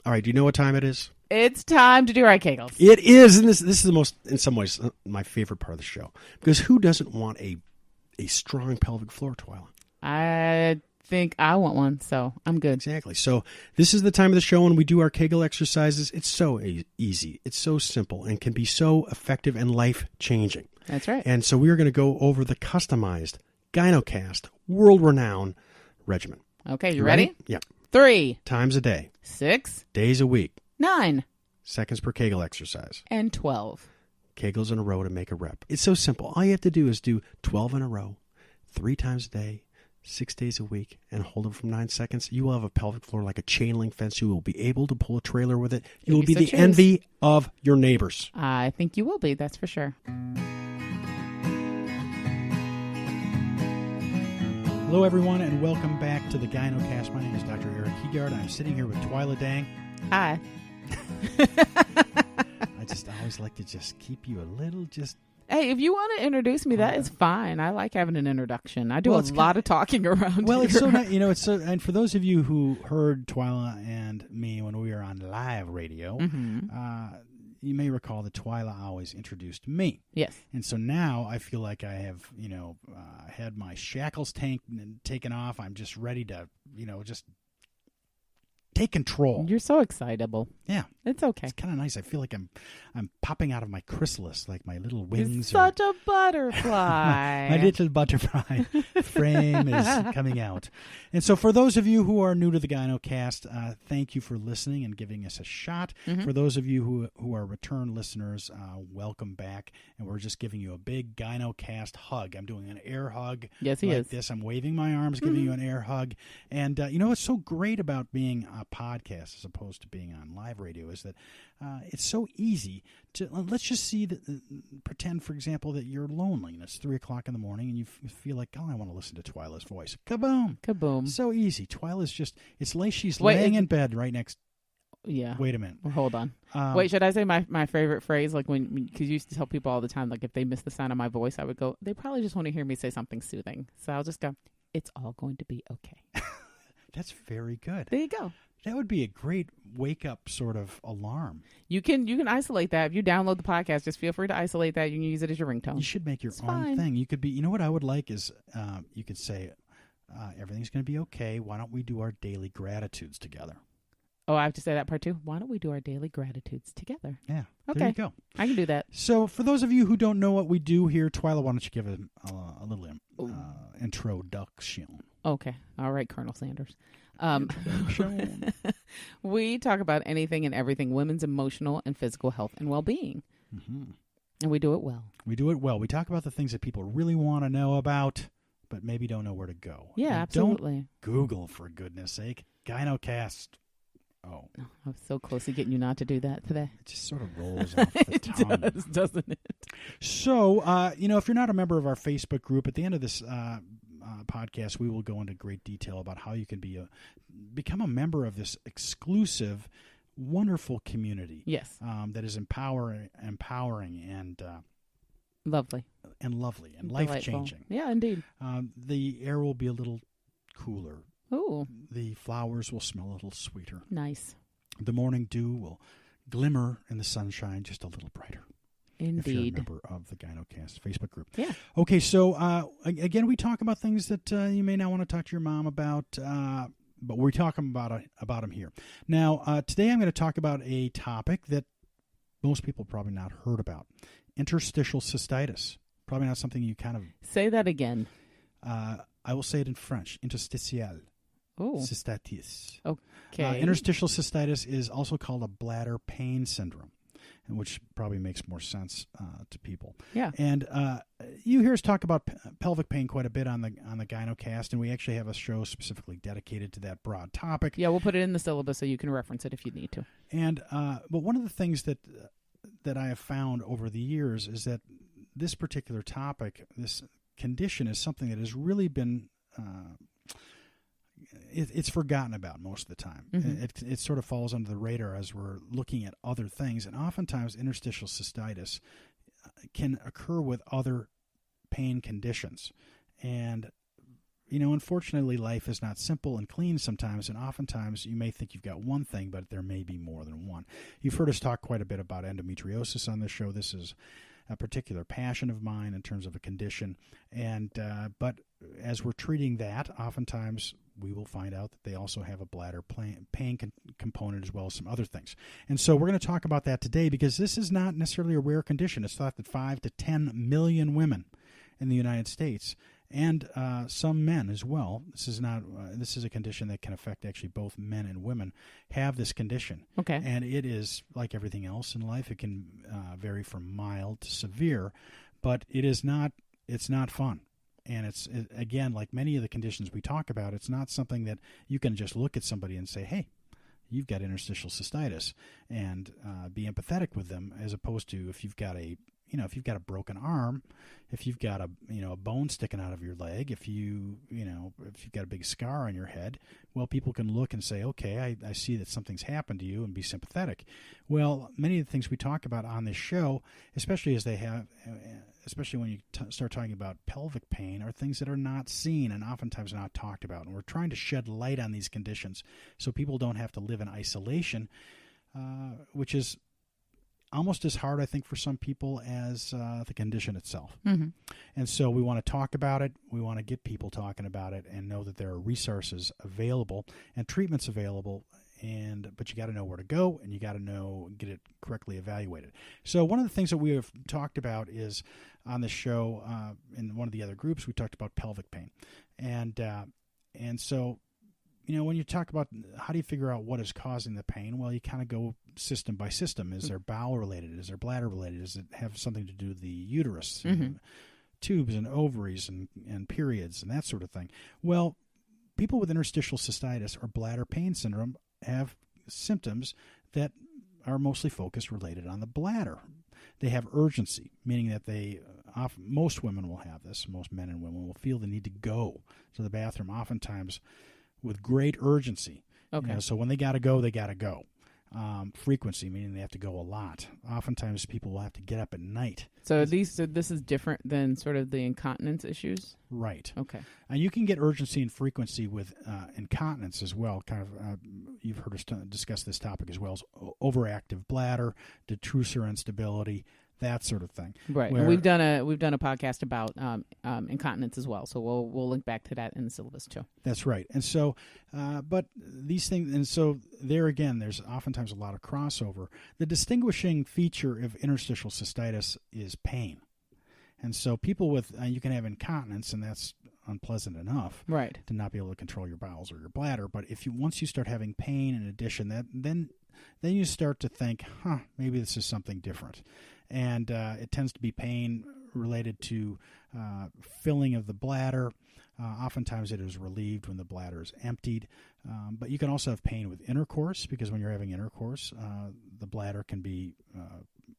All right, do you know what time it is? It's time to do our Kegels. It is, and this is the most, in some ways, my favorite part of the show. Because who doesn't want a strong pelvic floor, Twila? I think I want one, so I'm good. Exactly. So this is the time of the show when we do our Kegel exercises. It's so easy. It's so simple and can be so effective and life-changing. That's right. And so we are going to go over the customized GynoCast world-renowned regimen. Okay, you ready? Yeah. 3 times a day. 6 Days a week. 9 seconds per Kegel exercise. and 12. Kegels in a row to make a rep. It's so simple. All you have to do is do 12 in a row, 3 times a day, 6 days a week, and hold them for 9 seconds. You will have a pelvic floor like a chain link fence. You will be able to pull a trailer with it. You will be the envy of your neighbors. I think you will be, that's for sure. Hello, everyone, and welcome back to the GynoCast. My name is Dr. Eric Heegaard. I'm sitting here with Twila Dang. Hi. I just always like to just keep you a little Hey, if you want to introduce me, that is fine. I like having an introduction. I do a lot of talking around Well, here. it's so nice. It's so, and for those of you who heard Twila and me when we were on live radio, you may recall that Twila always introduced me. Yes. And so now I feel like I have, had my shackles taken off. I'm just ready to, just take control. You're so excitable. Yeah. It's okay. It's kind of nice. I feel like I'm popping out of my chrysalis, like my little wings. You're such a butterfly. my little butterfly frame is coming out. And so for those of you who are new to the GynoCast, thank you for listening and giving us a shot. Mm-hmm. For those of you who are return listeners, welcome back. And we're just giving you a big GynoCast hug. I'm doing an air hug. Yes, he is. This. I'm waving my arms, giving you an air hug. And what's so great about being a podcast as opposed to being on live radio is that it's so easy to let's just pretend, for example, that you're lonely and it's 3 o'clock in the morning and you feel like, I want to listen to Twila's voice. Kaboom. So easy. Twila's she's laying in bed right next. Yeah. Wait a minute. Well, hold on. Wait, should I say my favorite phrase? Like because you used to tell people all the time, like if they miss the sound of my voice, I would go, they probably just want to hear me say something soothing. So I'll just go, it's all going to be okay. That's very good. There you go. That would be a great wake-up sort of alarm. You can isolate that. If you download the podcast, just feel free to isolate that. You can use it as your ringtone. You should make your own thing. You could be, what I would like is you could say, everything's going to be okay. Why don't we do our daily gratitudes together? Oh, I have to say that part too? Why don't we do our daily gratitudes together? Yeah. Okay. There you go. I can do that. So for those of you who don't know what we do here, Twila, why don't you give a little introduction? Okay. All right, Colonel Sanders. We talk about anything and everything women's emotional and physical health and well-being. Mm-hmm. And we do it well. We talk about the things that people really want to know about, but maybe don't know where to go. Yeah, and absolutely. Don't Google, for goodness sake. GynoCast. Oh. I'm so close to getting you not to do that today. It just sort of rolls off the tongue. It does, doesn't it? So, if you're not a member of our Facebook group, at the end of this podcast, we will go into great detail about how you can become a member of this exclusive, wonderful community. Yes. That is empowering and lovely and life-changing. Yeah, indeed. The air will be a little cooler. Ooh. The flowers will smell a little sweeter. Nice. The morning dew will glimmer in the sunshine just a little brighter. Indeed. If you're a member of the GynoCast Facebook group. Yeah. Okay, so again, we talk about things that you may not want to talk to your mom about, but we're talking about them here. Now, today I'm going to talk about a topic that most people probably not heard about. Interstitial cystitis. Probably not something you kind of... Say that again. I will say it in French. Interstitial cystitis. Okay. Interstitial cystitis is also called a bladder pain syndrome, which probably makes more sense to people. Yeah. And you hear us talk about pelvic pain quite a bit on the GynoCast, and we actually have a show specifically dedicated to that broad topic. Yeah, we'll put it in the syllabus so you can reference it if you need to. And but one of the ththings that I have found over the years is that this particular topic, this condition, is something that has really been it's forgotten about most of the time. Mm-hmm. It sort of falls under the radar as we're looking at other things, and oftentimes interstitial cystitis can occur with other pain conditions. And unfortunately, life is not simple and clean sometimes, and oftentimes you may think you've got one thing, but there may be more than one. You've heard us talk quite a bit about endometriosis on this show. This is a particular passion of mine in terms of a condition, and but as we're treating that, oftentimes we will find out that they also have a bladder pain component as well as some other things. And so we're going to talk about that today because this is not necessarily a rare condition. It's thought that 5 to 10 million women in the United States and some men as well. This is a condition that can affect actually both men and women have this condition. Okay. And it is like everything else in life. It can vary from mild to severe, but it's not fun. And again, like many of the conditions we talk about, it's not something that you can just look at somebody and say, hey, you've got interstitial cystitis, and be empathetic with them, as opposed to if you've got a broken arm, if you've got a bone sticking out of your leg, if you've got a big scar on your head, well, people can look and say, okay, I see that something's happened to you, and be sympathetic. Well, many of the things we talk about on this show, especially when you start talking about pelvic pain, are things that are not seen and oftentimes not talked about. And we're trying to shed light on these conditions so people don't have to live in isolation, which is almost as hard, I think, for some people as the condition itself. Mm-hmm. And so we want to talk about it. We want to get people talking about it and know that there are resources available and treatments available. But you got to know where to go, and you got to get it correctly evaluated. So one of the things that we have talked about is on the show, in one of the other groups, we talked about pelvic pain. And so, when you talk about how do you figure out what is causing the pain, well, you kind of go system by system. Is there bowel related? Is there bladder related? Does it have something to do with the uterus, and tubes and ovaries and periods and that sort of thing? Well, people with interstitial cystitis or bladder pain syndrome have symptoms that are mostly focused related on the bladder. They have urgency, meaning that most women will have this. Most men and women will feel the need to go to the bathroom, oftentimes with great urgency. Okay. So when they got to go, they got to go. Frequency, meaning they have to go a lot. Oftentimes people will have to get up at night. So this is different than sort of the incontinence issues? Right. Okay. And you can get urgency and frequency with incontinence as well. Kind of, you've heard us discuss this topic as well as overactive bladder, detrusor instability, that sort of thing. Right. And we've done a podcast about incontinence as well, so we'll link back to that in the syllabus too. That's right. And so, but these things, and so there again, there's oftentimes a lot of crossover. The distinguishing feature of interstitial cystitis is pain. And so people with, you can have incontinence, and that's unpleasant enough, right, to not be able to control your bowels or your bladder. But once you start having pain in addition, then you start to think, maybe this is something different. And it tends to be pain related to filling of the bladder. Oftentimes it is relieved when the bladder is emptied. But you can also have pain with intercourse, because when you're having intercourse, the bladder can be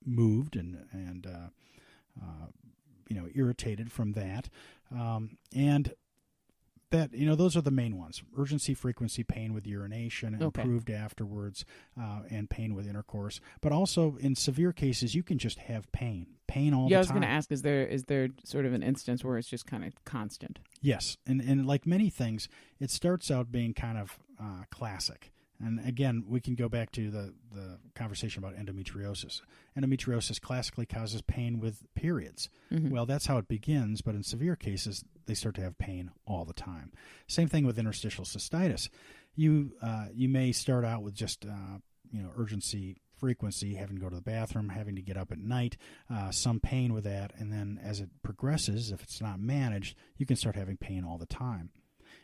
moved and irritated from that. And that, those are the main ones. Urgency, frequency, pain with urination, improved afterwards, and pain with intercourse. But also in severe cases, you can just have pain all the time. Yeah, I was going to ask, is there sort of an instance where it's just kind of constant? Yes. And like many things, it starts out being kind of classic. And again, we can go back to the conversation about endometriosis. Endometriosis classically causes pain with periods. Mm-hmm. Well, that's how it begins, but in severe cases, they start to have pain all the time. Same thing with interstitial cystitis. You may start out with just urgency, frequency, having to go to the bathroom, having to get up at night, some pain with that, and then as it progresses, if it's not managed, you can start having pain all the time.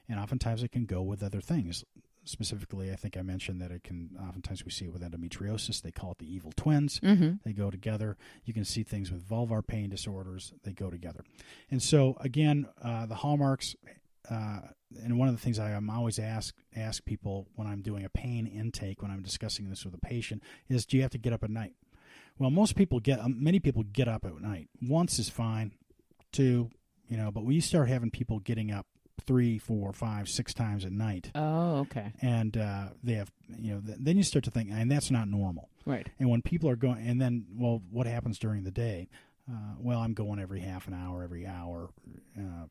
And oftentimes it can go with other things. Specifically, I think I mentioned that it can, oftentimes we see it with endometriosis. They call it the evil twins. Mm-hmm. They go together. You can see things with vulvar pain disorders. They go together. And so, again, the hallmarks, and one of the things I'm always ask people when I'm doing a pain intake, when I'm discussing this with a patient, is do you have to get up at night? Well, many people get up at night. Once is fine, 2, but when you start having people getting up 3, 4, 5, 6 times at night. Oh, okay. And they have, then you start to think, and that's not normal. Right. And when people are going, and then, well, what happens during the day? I'm going every half an hour, every hour.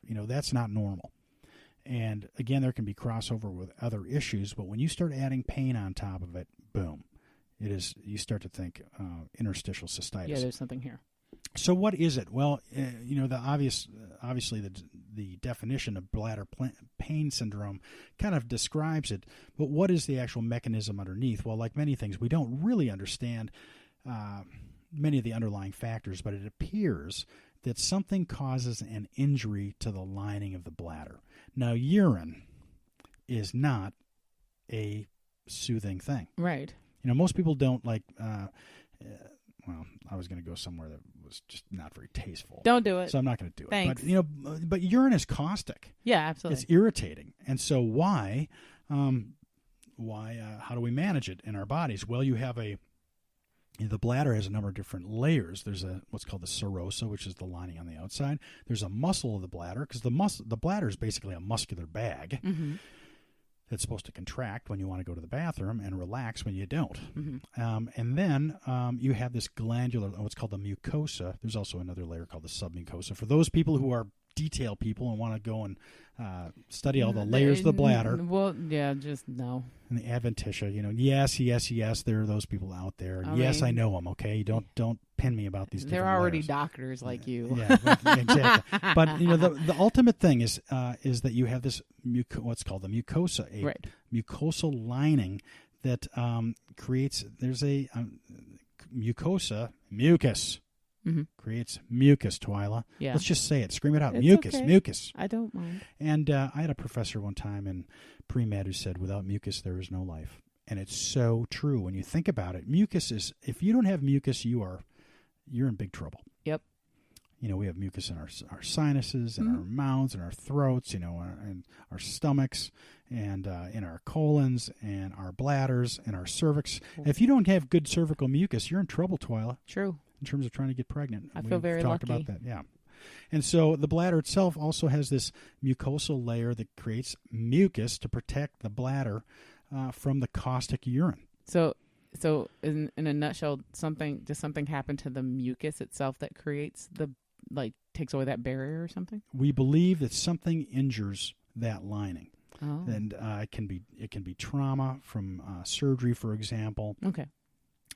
That's not normal. And again, there can be crossover with other issues, but when you start adding pain on top of it, boom, you start to think interstitial cystitis. Yeah, there's something here. So what is it? Well, obviously the definition of bladder pain syndrome kind of describes it, but what is the actual mechanism underneath? Well, like many things, we don't really understand many of the underlying factors, but it appears that something causes an injury to the lining of the bladder. Now, urine is not a soothing thing. Right. Most people don't like... well, I was going to go somewhere that was just not very tasteful. Don't do it. So I'm not going to do Thanks. it. But urine is caustic. Yeah, absolutely. It's irritating. And so why, how do we manage it in our bodies? Well, the bladder has a number of different layers. There's what's called the serosa, which is the lining on the outside. There's a muscle of the bladder, because the bladder is basically a muscular bag. Mm-hmm. It's supposed to contract when you want to go to the bathroom and relax when you don't. Mm-hmm. And then you have this glandular, what's called the mucosa. There's also another layer called the submucosa. For those people who are detail people and want to go and study all the layers of the bladder. Well, yeah, just no. And the adventitia, yes, there are those people out there. And I know them, okay? Don't pin me about these They're different already layers. Doctors like you. Yeah, exactly. But the ultimate thing is that you have this what's called the mucosa, a Right. mucosal lining that creates. There's a mucosa, mucus. Mm-hmm. Creates mucus, Twila. Yeah. Let's just say it. Scream it out. It's Mucus, okay. mucus. I don't mind. And I had a professor one time in pre-med who said, without mucus, there is no life. And it's so true when you think about it. Mucus is, if you don't have mucus, you're in big trouble. Yep. We have mucus in our sinuses, and Mm-hmm. our mouths, and our throats, and our stomachs, and in our colons, and our bladders, and our cervix. If you don't have good cervical mucus, you're in trouble, Twila. True. In terms of trying to get pregnant. I feel very talked lucky. about that, yeah. And so the bladder itself also has this mucosal layer that creates mucus to protect the bladder from the caustic urine. So in a nutshell, something happened to the mucus itself that creates takes away that barrier or something? We believe that something injures that lining. Oh. And it can be trauma from surgery, for example. Okay.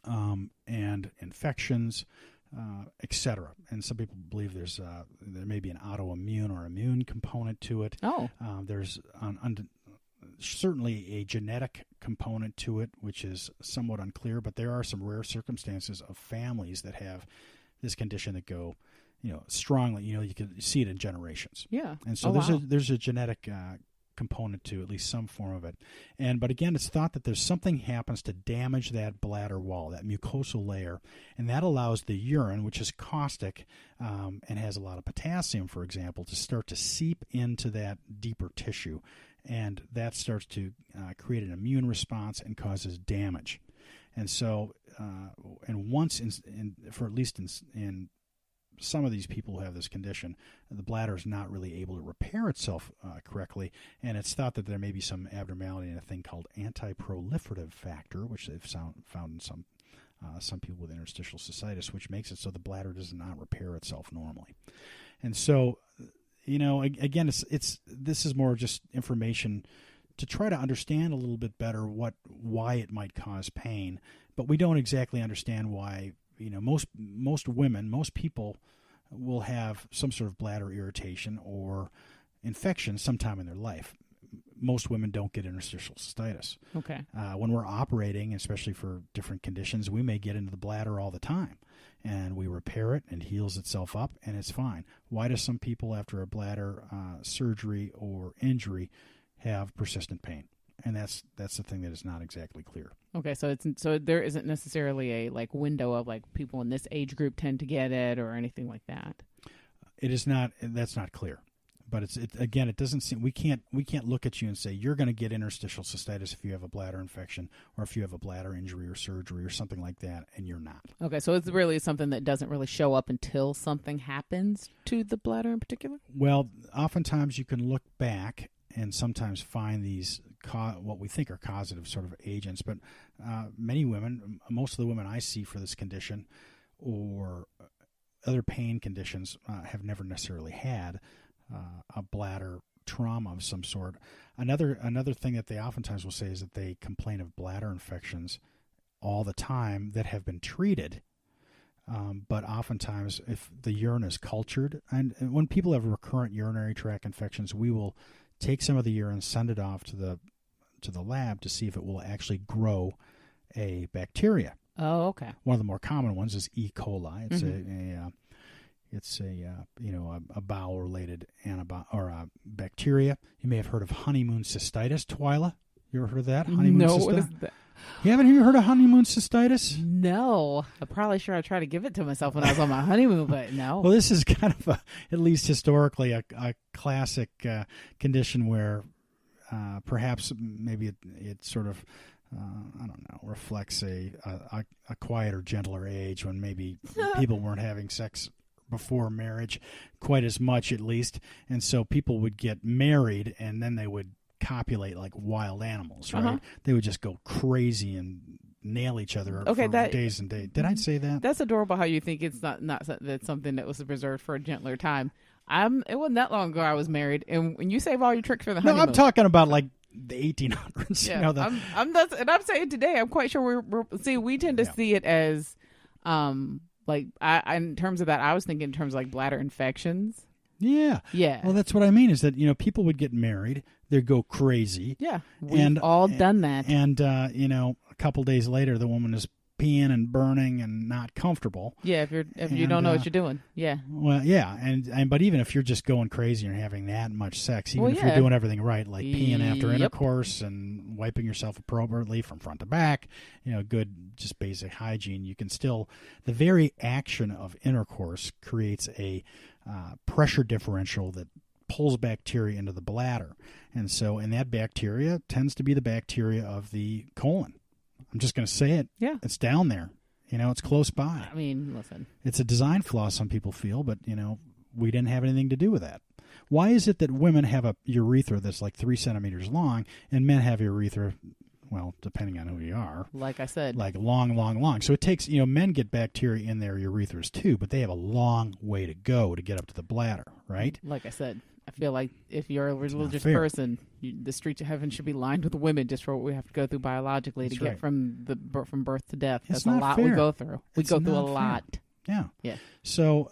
And infections, etc. And some people believe there may be an autoimmune or immune component to it. Oh. There's certainly a genetic component to it, which is somewhat unclear, but there are some rare circumstances of families that have this condition that go, strongly. You can see it in generations. Yeah. And so there's a genetic component to at least some form of it. But again, it's thought that there's something happens to damage that bladder wall, that mucosal layer, and that allows the urine, which is caustic and has a lot of potassium, for example, to start to seep into that deeper tissue. And that starts to create an immune response and causes damage. And so, once for at least in some of these people who have this condition, the bladder is not really able to repair itself correctly, and it's thought that there may be some abnormality in a thing called anti-proliferative factor, which they've found in some people with interstitial cystitis, which makes it so the bladder does not repair itself normally. And so, again, this is more just information to try to understand a little bit better why it might cause pain, but we don't exactly understand why. Most women, most people will have some sort of bladder irritation or infection sometime in their life. Most women don't get interstitial cystitis. Okay. When we're operating, especially for different conditions, we may get into the bladder all the time, and we repair it and heals itself up, and it's fine. Why do some people after a bladder surgery or injury have persistent pain? And that's the thing that is not exactly clear. Okay, so there isn't necessarily a window of people in this age group tend to get it or anything like that. It is not. That's not clear. But it doesn't seem we can't look at you and say you're going to get interstitial cystitis if you have a bladder infection or if you have a bladder injury or surgery or something like that, and you're not. Okay, so it's really something that doesn't really show up until something happens to the bladder in particular? Well, oftentimes you can look back and sometimes find these what we think are causative sort of agents, but many women, most of the women I see for this condition or other pain conditions have never necessarily had a bladder trauma of some sort. Another thing that they oftentimes will say is that they complain of bladder infections all the time that have been treated. But oftentimes, if the urine is cultured, and when people have recurrent urinary tract infections, we will take some of the urine, send it off to the lab to see if it will actually grow a bacteria. Oh, okay. One of the more common ones is E. coli. It's a bowel-related bacteria. You may have heard of honeymoon cystitis, Twila. You ever heard of that? Honeymoon cystitis? What is that? You haven't even heard of honeymoon cystitis? No. I'm probably sure I tried to give it to myself when I was on my honeymoon, but no. Well, this is kind of at least historically, a classic condition where perhaps maybe it sort of, I don't know, reflects a quieter, gentler age when maybe people weren't having sex before marriage quite as much, at least. And so people would get married and then they would copulate like wild animals, right? Uh-huh. They would just go crazy and nail each other for days and days. Did I say that? That's adorable how you think it's not that's something that was reserved for a gentler time. It wasn't that long ago I was married, and when you save all your tricks for the honeymoon. No, I'm talking about like the 1800s. Yeah, you know, I'm saying today, I'm quite sure we tend to see it as, in terms of that, I was thinking in terms of like bladder infections. Yeah. Yeah. Well, that's what I mean is that, people would get married, they'd go crazy. Yeah. We've all done that. And, a couple days later, the woman is peeing and burning and not comfortable. Yeah, if you don't know what you're doing. Yeah. Well, yeah, but even if you're just going crazy and having that much sex, even if you're doing everything right, like peeing after intercourse and wiping yourself appropriately from front to back, good just basic hygiene, you can still, the very action of intercourse creates a pressure differential that pulls bacteria into the bladder. And that bacteria tends to be the bacteria of the colon. I'm just going to say it. Yeah. It's down there. It's close by. I mean, listen. It's a design flaw, some people feel, but, we didn't have anything to do with that. Why is it that women have a urethra that's like 3 centimeters long and men have urethra, well, depending on who you are. Like I said. Like long. So it takes, men get bacteria in their urethras too, but they have a long way to go to get up to the bladder, right? Like I said. I feel like if you're a religious person, the streets of heaven should be lined with women just for what we have to go through biologically to get from birth to death. That's a lot we go through. We go through a lot. Yeah. Yeah. So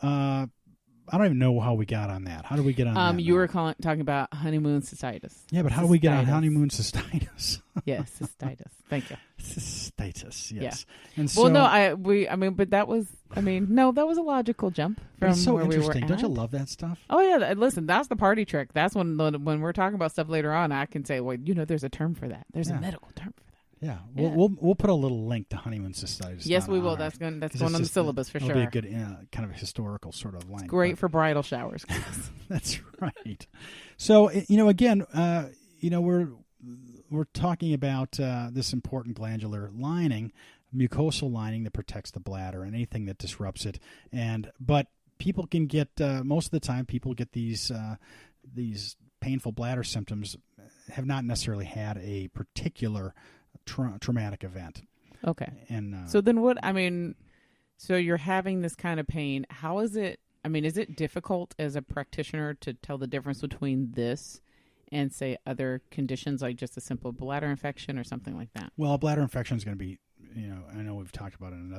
I don't even know how we got on that. How did we get on that? You were talking about honeymoon cystitis. Yeah, but how do we get on honeymoon cystitis? Yeah, cystitis. Thank you. Cystitis, yes. Yeah. And so, that was a logical jump from it's so where we were interesting. at. Don't you love that stuff? Oh, yeah. Listen, that's the party trick. That's when we're talking about stuff later on, I can say, well, there's a term for that. There's a medical term for that. Yeah, we'll put a little link to honeymoon cystitis. Yes, we will. That's going on the syllabus for sure. It'll be a good kind of historical sort of link. It's great for bridal showers. That's right. So again, we're talking about this important glandular lining, mucosal lining that protects the bladder and anything that disrupts it. But people can get most of the time people get these painful bladder symptoms have not necessarily had a particular traumatic event. Okay. And so then what, so you're having this kind of pain. How is it, is it difficult as a practitioner to tell the difference between this and say other conditions like just a simple bladder infection or something like that? Well, a bladder infection is going to be, I know we've talked about it in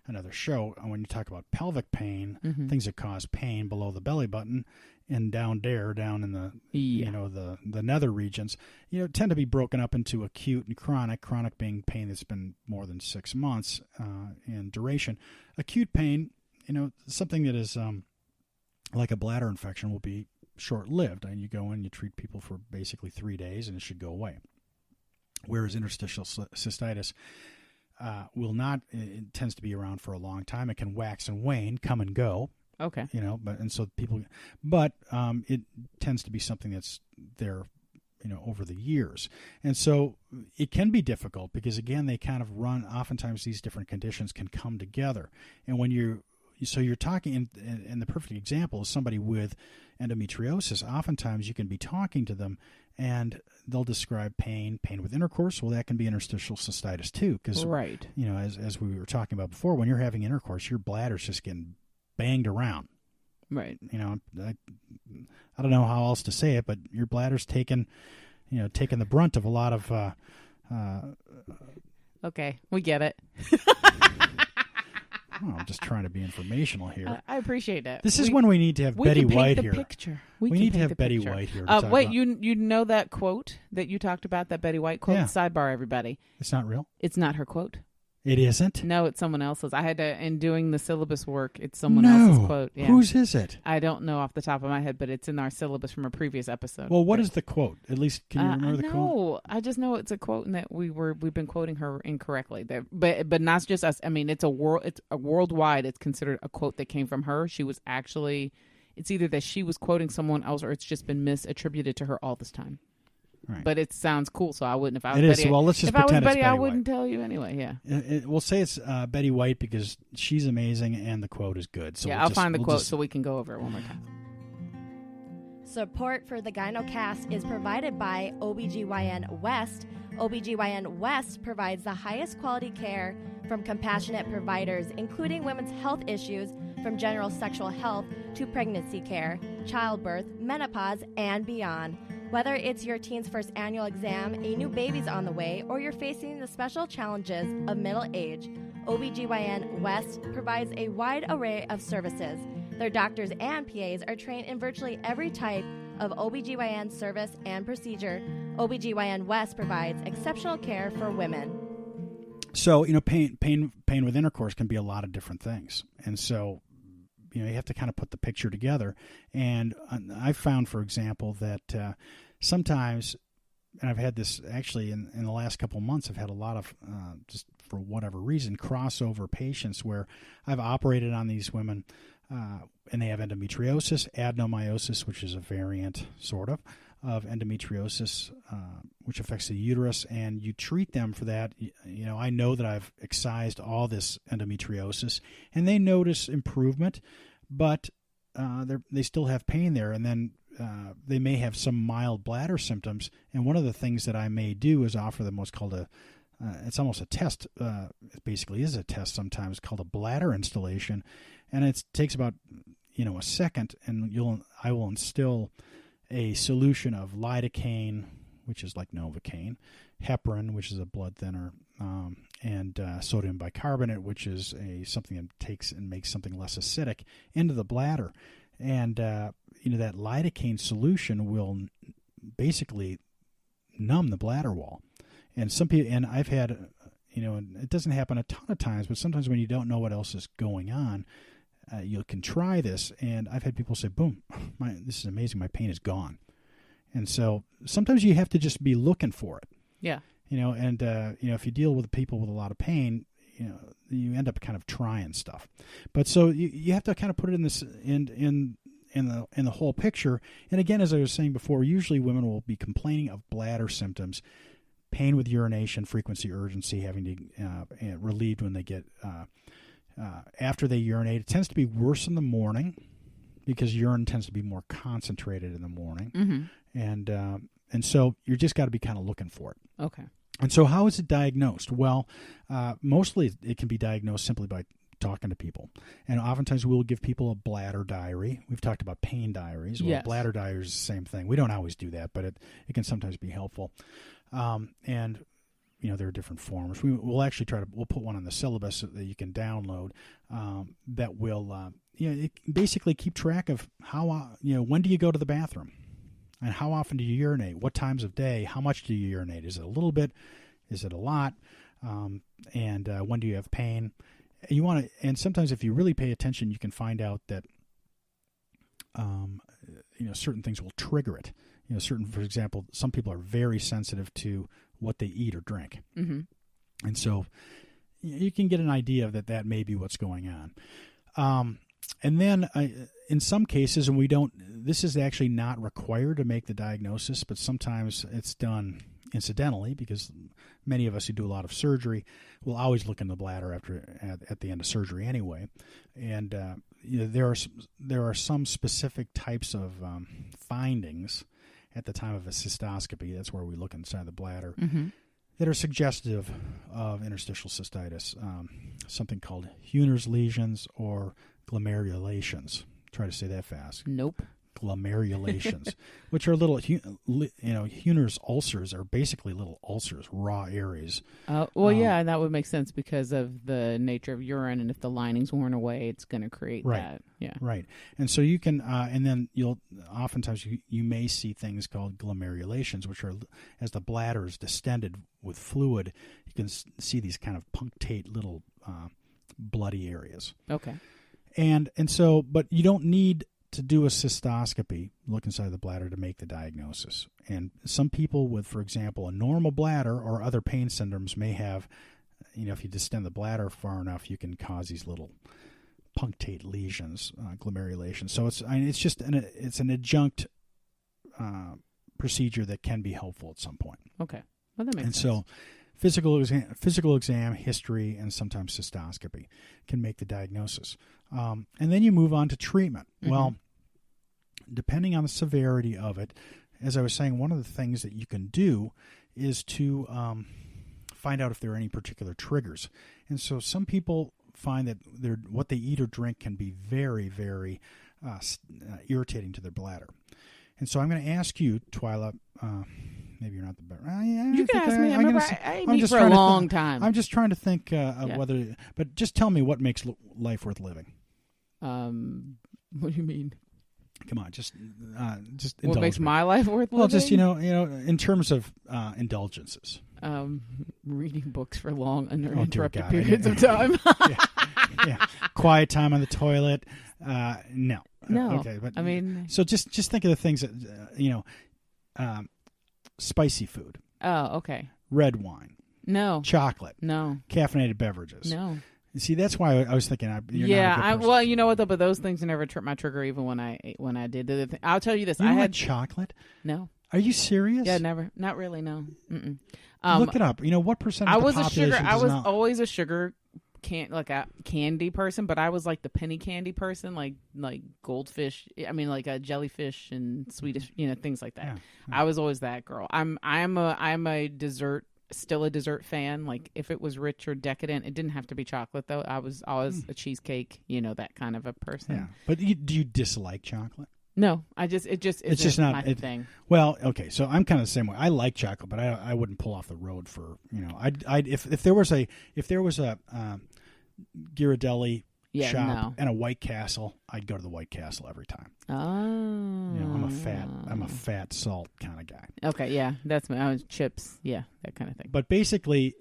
another show. When you talk about pelvic pain, things that cause pain below the belly button and down in the the nether regions, tend to be broken up into acute and chronic. Chronic being pain that's been more than 6 months in duration. Acute pain, something that is like a bladder infection will be short-lived, and you go in, you treat people for basically 3 days, and it should go away. Whereas interstitial cystitis will not. It tends to be around for a long time. It can wax and wane, come and go. Okay. But it tends to be something that's there, over the years. And so it can be difficult because, again, they kind of run, oftentimes these different conditions can come together. And when you're talking, and the perfect example is somebody with endometriosis. Oftentimes you can be talking to them and they'll describe pain with intercourse. Well, that can be interstitial cystitis too. Because, right. As we were talking about before, when you're having intercourse, your bladder's just getting banged around. Right. You know, I don't know how else to say it, but your bladder's taken the brunt of a lot of. Okay, we get it. I'm just trying to be informational here. I appreciate that. This is when we need to have Betty White here. Picture. We need to have Betty White here. To wait, you know that quote that you talked about, that Betty White quote? Yeah. Sidebar, everybody. It's not real? It's not her quote. It isn't? No, it's someone else's. I had to, in doing the syllabus work, it's someone else's quote. Yeah. Whose is it? I don't know off the top of my head, but it's in our syllabus from a previous episode. Well, what is the quote? At least, can you remember the quote? No, I just know it's a quote, and that we've been quoting her incorrectly. But not just us. I mean, it's a worldwide. It's considered a quote that came from her. She was actually. It's either that she was quoting someone else, or it's just been misattributed to her all this time. Right. But it sounds cool, so I wouldn't. If I was it Betty, is. Well, let's just pretend Betty, it's Betty I wouldn't tell you anyway. Yeah. We'll say it's Betty White because she's amazing and the quote is good. So yeah, I'll find the quote so we can go over it one more time. Support for the GynoCast is provided by OBGYN West. OBGYN West provides the highest quality care from compassionate providers, including women's health issues from general sexual health to pregnancy care, childbirth, menopause, and beyond. Whether it's your teen's first annual exam, a new baby's on the way, or you're facing the special challenges of middle age, OBGYN West provides a wide array of services. Their doctors and PAs are trained in virtually every type of OBGYN service and procedure. OBGYN West provides exceptional care for women. So, pain with intercourse can be a lot of different things. And so, you have to kind of put the picture together. And I've found, for example, that sometimes, and I've had this actually in the last couple of months, I've had a lot of, just for whatever reason, crossover patients where I've operated on these women and they have endometriosis, adenomyosis, which is a variant, sort of endometriosis, which affects the uterus, and you treat them for that. I know that I've excised all this endometriosis, and they notice improvement, but they still have pain there, and then they may have some mild bladder symptoms. And one of the things that I may do is offer them what's called it's almost a test. It basically is a test sometimes, called a bladder installation, and it takes about a second, and I will instill a solution of lidocaine, which is like Novocaine, heparin, which is a blood thinner, and sodium bicarbonate, which is something that takes and makes something less acidic, into the bladder. And that lidocaine solution will basically numb the bladder wall. And some people, and I've had, and it doesn't happen a ton of times, but sometimes when you don't know what else is going on, you can try this, and I've had people say, boom, this is amazing, my pain is gone. And so sometimes you have to just be looking for it. Yeah. And if you deal with people with a lot of pain, you end up kind of trying stuff. But so you have to kind of put it in this in the whole picture. And again, as I was saying before, usually women will be complaining of bladder symptoms, pain with urination, frequency, urgency, having to relieved when they get after they urinate. It tends to be worse in the morning because urine tends to be more concentrated in the morning. Mm-hmm. And so you just got to be kind of looking for it. Okay. And so how is it diagnosed? Well, mostly it can be diagnosed simply by talking to people. And oftentimes we'll give people a bladder diary. We've talked about pain diaries. Well, yes. Bladder diary is the same thing. We don't always do that, but it can sometimes be helpful. And there are different forms. We'll actually we'll put one on the syllabus that you can download that will basically keep track of how, when do you go to the bathroom and how often do you urinate, what times of day, how much do you urinate, is it a little bit, is it a lot, and when do you have pain. And sometimes if you really pay attention, you can find out that certain things will trigger it. For example, some people are very sensitive to what they eat or drink. Mm-hmm. And so you can get an idea of that may be what's going on. And then in some cases, and this is actually not required to make the diagnosis, but sometimes it's done incidentally because many of us who do a lot of surgery will always look in the bladder at the end of surgery anyway. And there are some specific types of findings at the time of a cystoscopy, that's where we look inside the bladder, mm-hmm. that are suggestive of interstitial cystitis, something called Huyner's lesions or glomerulations. Try to say that fast. Nope. Glomerulations, which are little, Huyner's ulcers are basically little ulcers, raw areas. Yeah, and that would make sense because of the nature of urine, and if the lining's worn away, it's going to create that. Yeah, right. And so you can, and then oftentimes you may see things called glomerulations, which are as the bladder is distended with fluid, you can see these kind of punctate little bloody areas. Okay. And so, but you don't need to do a cystoscopy, look inside the bladder to make the diagnosis. And some people with, for example, a normal bladder or other pain syndromes may have, if you distend the bladder far enough, you can cause these little punctate lesions, glomerulations. So it's just an adjunct procedure that can be helpful at some point. Okay, well that makes sense. And so physical exam, history, and sometimes cystoscopy can make the diagnosis. And then you move on to treatment. Mm-hmm. Well, depending on the severity of it, as I was saying, one of the things that you can do is to find out if there are any particular triggers. And so some people find that what they eat or drink can be very, very irritating to their bladder. And so I'm going to ask you, Twila, maybe you're not the better. You can ask me. I ate for a long time. I'm just trying to think of whether, but just tell me what makes life worth living. What do you mean? Come on, just what makes my life worth living? Well, just in terms of indulgences. Reading books for long, uninterrupted periods of time. Yeah. Quiet time on the toilet. No. Okay, but I mean, so just think of the things that spicy food. Oh, okay. Red wine. No. Chocolate. No. Caffeinated beverages. No. See, that's why I was thinking. Well, you know what though, but those things never tripped my trigger even when I did the thing. I'll tell you this: I had chocolate. No. Are you serious? Yeah, never. Not really. No. Mm-mm. Look it up. What percentage of the population I was always a sugar candy person, but I was like the penny candy person, like goldfish. I mean, like a jellyfish and Swedish, things like that. Yeah. I was always that girl. I'm a dessert. Still a dessert fan. Like if it was rich or decadent, it didn't have to be chocolate though. I was always a cheesecake, that kind of a person. Yeah. But do you dislike chocolate? No, it just isn't not my thing. Well, okay, so I'm kind of the same way. I like chocolate, but I wouldn't pull off the road for if there was a Ghirardelli shop and a White Castle, I'd go to the White Castle every time. Oh, I'm a fat salt kind of guy. Okay, yeah, that's my chips, yeah, that kind of thing. But basically,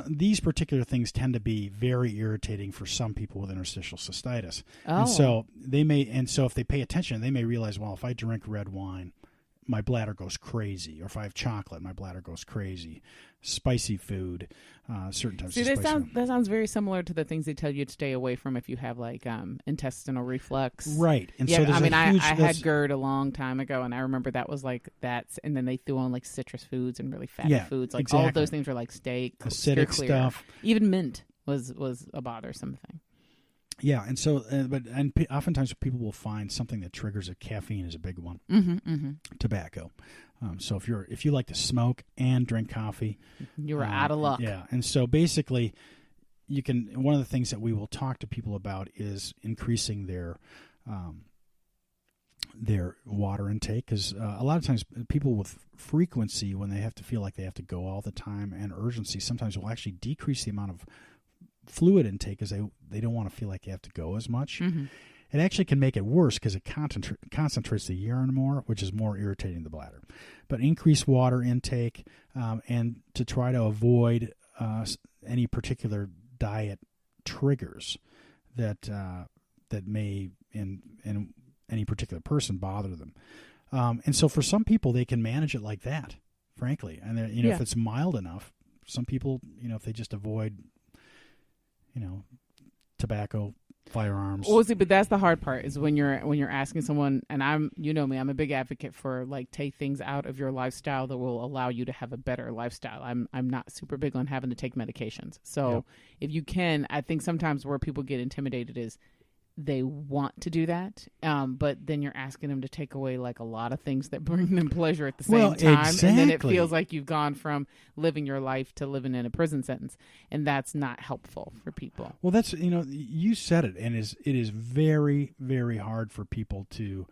these particular things tend to be very irritating for some people with interstitial cystitis. Oh. And so if they pay attention, they may realize, well, if I drink red wine, my bladder goes crazy. Or if I have chocolate, my bladder goes crazy. Spicy food, certain types of spicy food. That sounds very similar to the things they tell you to stay away from if you have like intestinal reflux. Right. And yeah, so there's I had GERD a long time ago, and I remember that was like that. And then they threw on like citrus foods and really fatty foods. Like all of those things were like steak, acidic stuff. Even mint was a bothersome thing. Yeah, and so, oftentimes people will find something that triggers it. Caffeine is a big one. Mm-hmm, mm-hmm. Tobacco. So if you like to smoke and drink coffee, you are out of luck. Yeah, and so basically, one of the things that we will talk to people about is increasing their water intake, because a lot of times people with frequency, when they have to feel like they have to go all the time, and urgency, sometimes will actually decrease the amount of fluid intake because they don't want to feel like they have to go as much. Mm-hmm. It actually can make it worse because it concentrates the urine more, which is more irritating the bladder. But increase water intake and to try to avoid any particular diet triggers that may in any particular person bother them. And so for some people, they can manage it like that, frankly. And if it's mild enough, some people, if they just avoid tobacco, firearms. Well, see, but that's the hard part is when you're asking someone, and I'm a big advocate for like take things out of your lifestyle that will allow you to have a better lifestyle. I'm not super big on having to take medications. So if you can, I think sometimes where people get intimidated is they want to do that, but then you're asking them to take away like a lot of things that bring them pleasure at the same time. Exactly. And then it feels like you've gone from living your life to living in a prison sentence, and that's not helpful for people. Well, that's, you said it, and it is very, very hard for people to,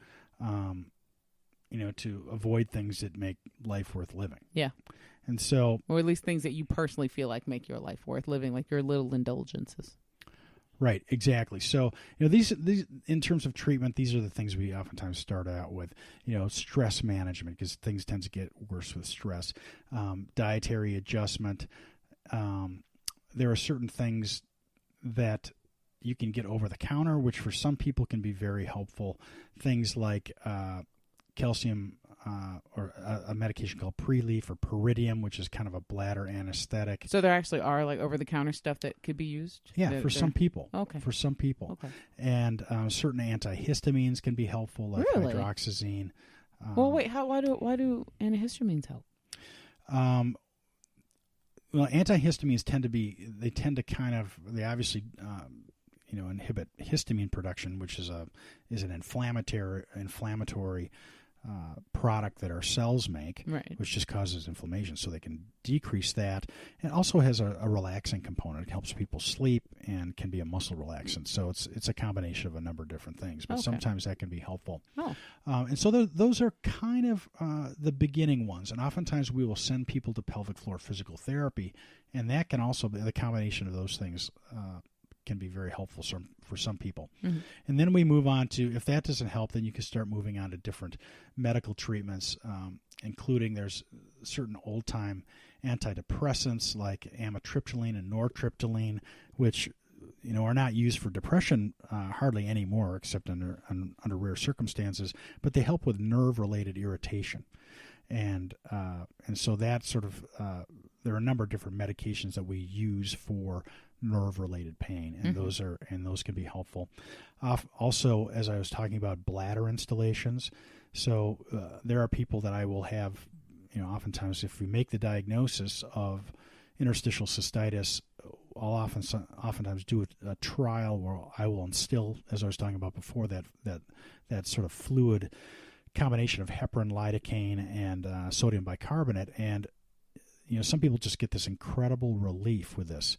to avoid things that make life worth living. Yeah. And so, or at least things that you personally feel like make your life worth living, like your little indulgences. Right, exactly. So, these in terms of treatment, these are the things we oftentimes start out with. Stress management, because things tend to get worse with stress. Dietary adjustment. There are certain things that you can get over the counter, which for some people can be very helpful. Things like calcium, or a medication called Preleaf or Pyridium, which is kind of a bladder anesthetic. So there actually are like over-the-counter stuff that could be used? Yeah, for some people. Okay. For some people. Okay. And certain antihistamines can be helpful, like really? hydroxyzine. Well, wait, why do antihistamines help? Well, antihistamines they obviously inhibit histamine production, which is an inflammatory product that our cells make, right, which just causes inflammation. So they can decrease that. And also has a relaxing component. It helps people sleep and can be a muscle relaxant. So it's a combination of a number of different things, but sometimes that can be helpful. Oh. And so those are kind of the beginning ones. And oftentimes we will send people to pelvic floor physical therapy, and that can also be the combination of those things. Can be very helpful for some people. Mm-hmm. And then we move on to, if that doesn't help, then you can start moving on to different medical treatments, including there's certain old-time antidepressants like amitriptyline and nortriptyline, which are not used for depression hardly anymore, except under rare circumstances, but they help with nerve-related irritation. And so that sort of, there are a number of different medications that we use for nerve-related pain, and mm-hmm. those can be helpful. Also, as I was talking about, bladder installations. So there are people that I will have, oftentimes if we make the diagnosis of interstitial cystitis, I'll oftentimes do a trial where I will instill, as I was talking about before, that sort of fluid combination of heparin, lidocaine, and sodium bicarbonate, and some people just get this incredible relief with this.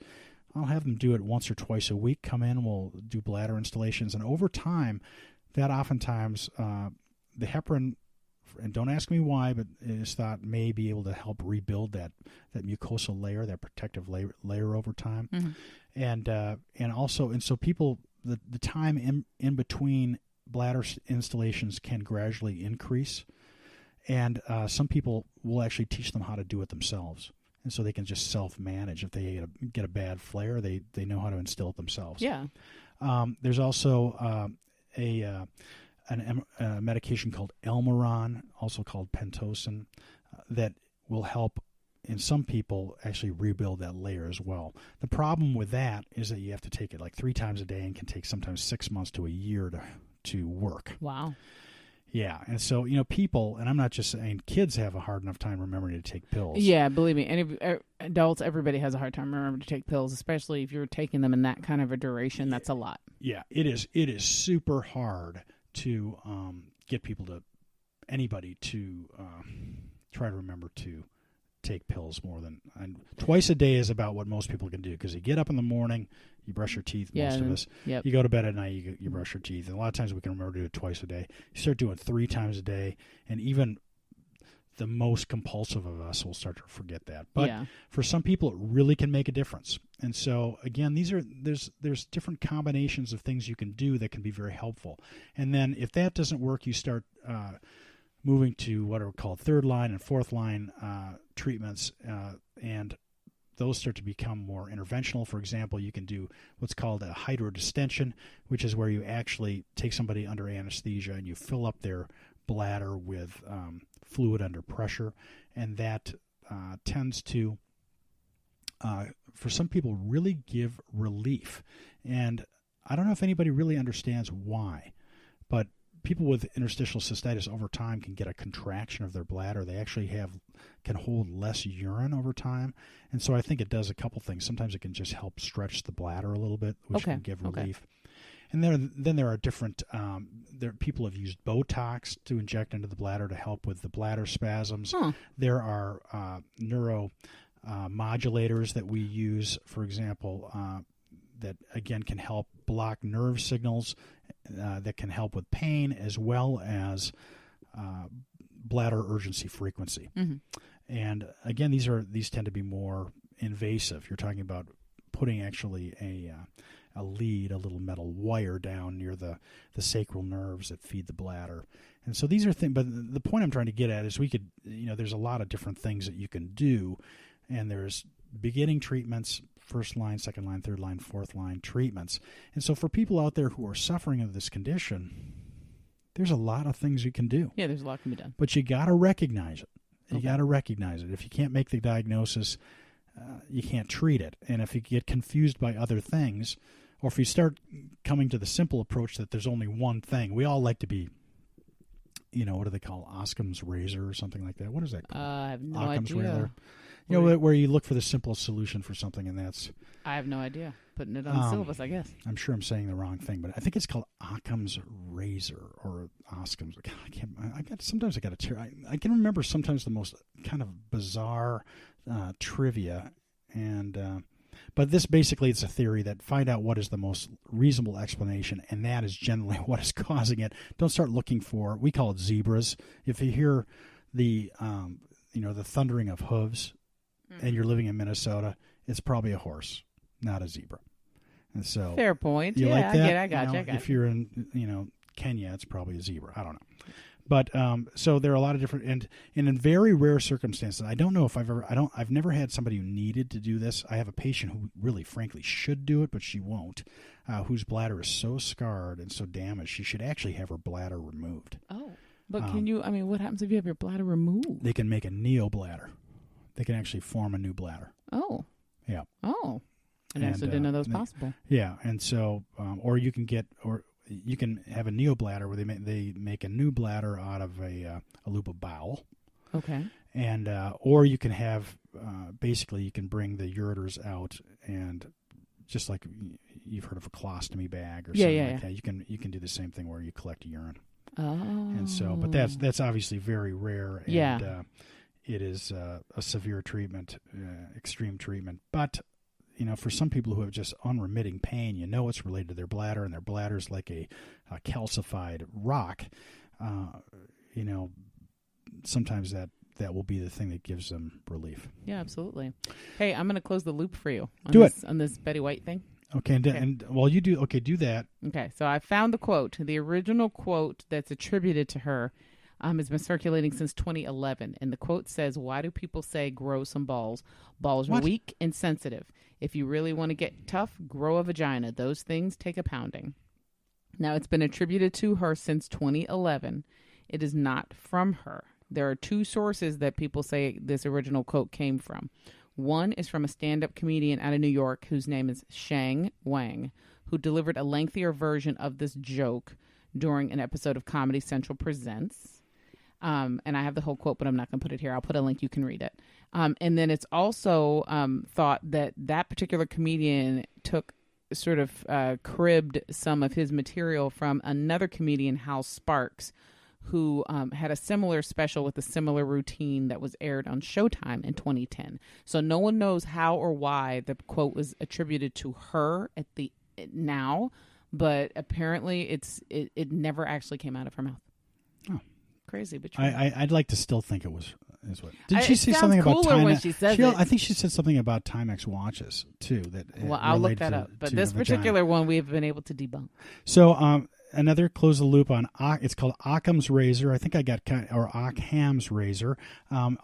I'll have them do it once or twice a week. Come in, we'll do bladder installations, and over time, that oftentimes the heparin, and don't ask me why, but it is thought may be able to help rebuild that mucosal layer, that protective layer over time, mm-hmm. and so people, the time in between bladder installations can gradually increase, and some people will actually teach them how to do it themselves. And so they can just self-manage. If they get a bad flare, they know how to instill it themselves. Yeah. There's also a medication called Elmiron, also called Pentosan, that will help in some people actually rebuild that layer as well. The problem with that is that you have to take it like 3 times a day and can take sometimes 6 months to a year to work. Wow. Yeah, and so, people, and I'm not just saying kids have a hard enough time remembering to take pills. Yeah, believe me, and adults, everybody has a hard time remembering to take pills, especially if you're taking them in that kind of a duration. That's a lot. Yeah, it is super hard to get anybody to try to remember to take pills more than twice a day is about what most people can do, because you get up in the morning, you brush your teeth, most of us. Yep. You go to bed at night, you brush your teeth. And a lot of times we can remember to do it twice a day. You start doing it 3 times a day, and even the most compulsive of us will start to forget that. But for some people, it really can make a difference. And so, again, there's different combinations of things you can do that can be very helpful. And then if that doesn't work, you start moving to what are called 3rd line and 4th line treatments, and those start to become more interventional. For example, you can do what's called a hydrodistension, which is where you actually take somebody under anesthesia and you fill up their bladder with fluid under pressure, and that tends to, for some people, really give relief. And I don't know if anybody really understands why, but people with interstitial cystitis over time can get a contraction of their bladder. They actually can hold less urine over time. And so I think it does a couple things. Sometimes it can just help stretch the bladder a little bit, which can give relief. And then there are different. People have used Botox to inject into the bladder to help with the bladder spasms. Huh. There are modulators that we use, for example, that again can help block nerve signals that can help with pain as well as bladder urgency frequency. Mm-hmm. And again, these tend to be more invasive. You're talking about putting actually a lead, a little metal wire down near the sacral nerves that feed the bladder. And so these are things, but the point I'm trying to get at is we could, there's a lot of different things that you can do, and there's beginning treatments, first line, second line, third line, fourth line treatments. And so for people out there who are suffering of this condition, there's a lot of things you can do. Yeah, there's a lot can be done. But you got to recognize it. You Okay. got to recognize it. If you can't make the diagnosis, you can't treat it. And if you get confused by other things, or if you start coming to the simple approach that there's only one thing, we all like to be, what do they call Occam's razor or something like that? What is that called? I have no Occam's idea. razor. Where you look for the simplest solution for something, and that's... I have no idea. Putting it on the syllabus, I guess. I'm sure I'm saying the wrong thing, but I think it's called Occam's razor or Occam's. Sometimes I got to. I can remember sometimes the most kind of bizarre trivia, and but this basically it's a theory that find out what is the most reasonable explanation, and that is generally what is causing it. Don't start looking for. We call it zebras. If you hear the the thundering of hooves, and you're living in Minnesota, it's probably a horse, not a zebra. And so Fair point. you Yeah, like that? I got you. If you're in Kenya, it's probably a zebra. I don't know. But so there are a lot of different, and in very rare circumstances, I don't know if I've never had somebody who needed to do this. I have a patient who really, frankly, should do it, but she won't, whose bladder is so scarred and so damaged, she should actually have her bladder removed. Oh, but what happens if you have your bladder removed? They can make a neobladder. They can actually form a new bladder. Oh. Yeah. Oh. I actually didn't know that was possible. Yeah, and so, or you can have a neobladder where they make a new bladder out of a loop of bowel. Okay. And or you can have basically you can bring the ureters out, and just like you've heard of a colostomy bag or something like that, you can do the same thing where you collect urine. Oh. And so, but that's obviously very rare. And, it is a severe treatment, extreme treatment. But, for some people who have just unremitting pain, it's related to their bladder, and their bladder is like a calcified rock. Sometimes that will be the thing that gives them relief. Yeah, absolutely. Hey, I'm going to close the loop for you. On this Betty White thing. Okay, and while you do, do that. Okay, so I found the quote. The original quote that's attributed to her has been circulating since 2011. And the quote says, "Why do people say grow some balls? Balls are weak and sensitive. If you really want to get tough, grow a vagina. Those things take a pounding." Now, it's been attributed to her since 2011. It is not from her. There are two sources that people say this original quote came from. One is from a stand-up comedian out of New York whose name is Shang Wang, who delivered a lengthier version of this joke during an episode of Comedy Central Presents. And I have the whole quote, but I'm not going to put it here. I'll put a link. You can read it. And then it's also thought that particular comedian took sort of cribbed some of his material from another comedian, Hal Sparks, who had a similar special with a similar routine that was aired on Showtime in 2010. So no one knows how or why the quote was attributed to her now, but apparently it never actually came out of her mouth. Oh. Crazy, but true. I'd like to still think it was. Did she say something about Timex? When she says I think she said something about Timex watches too. I'll look that up. But this particular one we've been able to debunk. So another close the loop on. It's called Occam's razor. I think I got Occam's razor.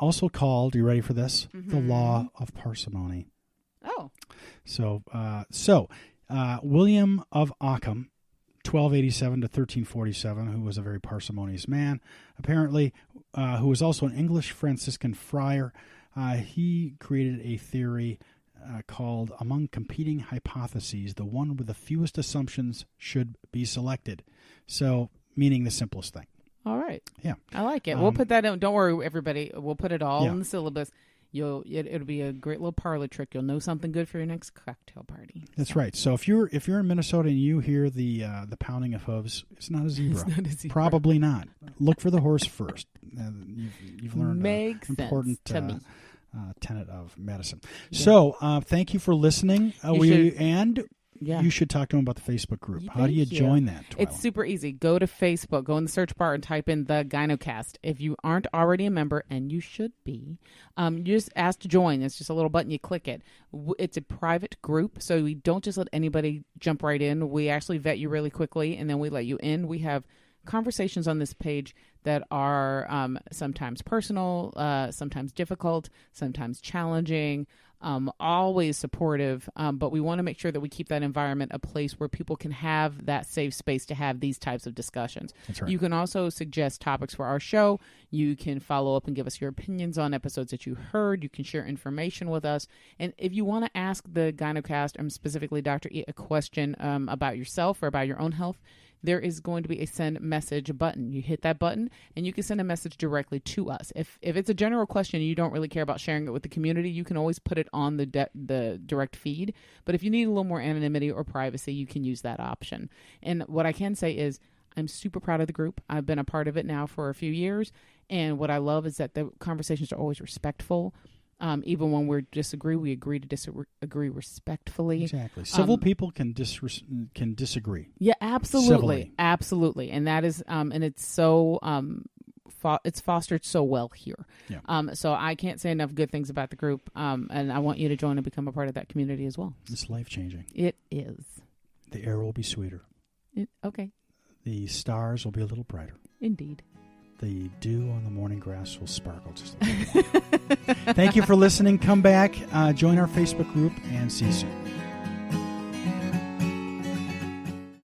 Also called. Are you ready for this? Mm-hmm. The law of parsimony. Oh. So William of Occam, 1287 to 1347, who was a very parsimonious man, apparently, who was also an English Franciscan friar. He created a theory called Among Competing Hypotheses, the one with the fewest assumptions should be selected. So, meaning the simplest thing. All right. Yeah. I like it. We'll put that in. Don't worry, everybody. We'll put it all in the syllabus. It'll be a great little parlor trick. You'll know something good for your next cocktail party. That's right. So if you're in Minnesota and you hear the pounding of hooves, it's not a zebra. It's not a zebra. Probably not. Look for the horse first. You've learned Makes an important sense to me. tenet of medicine. Yeah. So thank you for listening. Yeah. You should talk to them about the Facebook group. How do you Thank you. join that, Twila? It's super easy. Go to Facebook, go in the search bar and type in the Gynocast. If you aren't already a member, and you should be, you just ask to join. It's just a little button. You click it. It's a private group, so we don't just let anybody jump right in. We actually vet you really quickly, and then we let you in. We have conversations on this page that are sometimes personal, sometimes difficult, sometimes challenging, always supportive, but we want to make sure that we keep that environment a place where people can have that safe space to have these types of discussions. That's right. You can also suggest topics for our show. You can follow up and give us your opinions on episodes that you heard. You can share information with us. And if you want to ask the Gynocast, and specifically Dr. E, a question about yourself or about your own health, there is going to be a send message button. You hit that button and you can send a message directly to us. If it's a general question and you don't really care about sharing it with the community, you can always put it on the direct feed. But if you need a little more anonymity or privacy, you can use that option. And what I can say is I'm super proud of the group. I've been a part of it now for a few years. And what I love is that the conversations are always respectful. Even when we disagree, we agree to disagree respectfully. Exactly. Civil people can disagree. Yeah, absolutely. Civilly. Absolutely. And that is, and it's so, it's fostered so well here. Yeah. So I can't say enough good things about the group. And I want you to join and become a part of that community as well. It's life-changing. It is. The air will be sweeter. Okay. The stars will be a little brighter. Indeed. The dew on the morning grass will sparkle just a little more. Thank you for listening. Come back, join our Facebook group, and see you soon.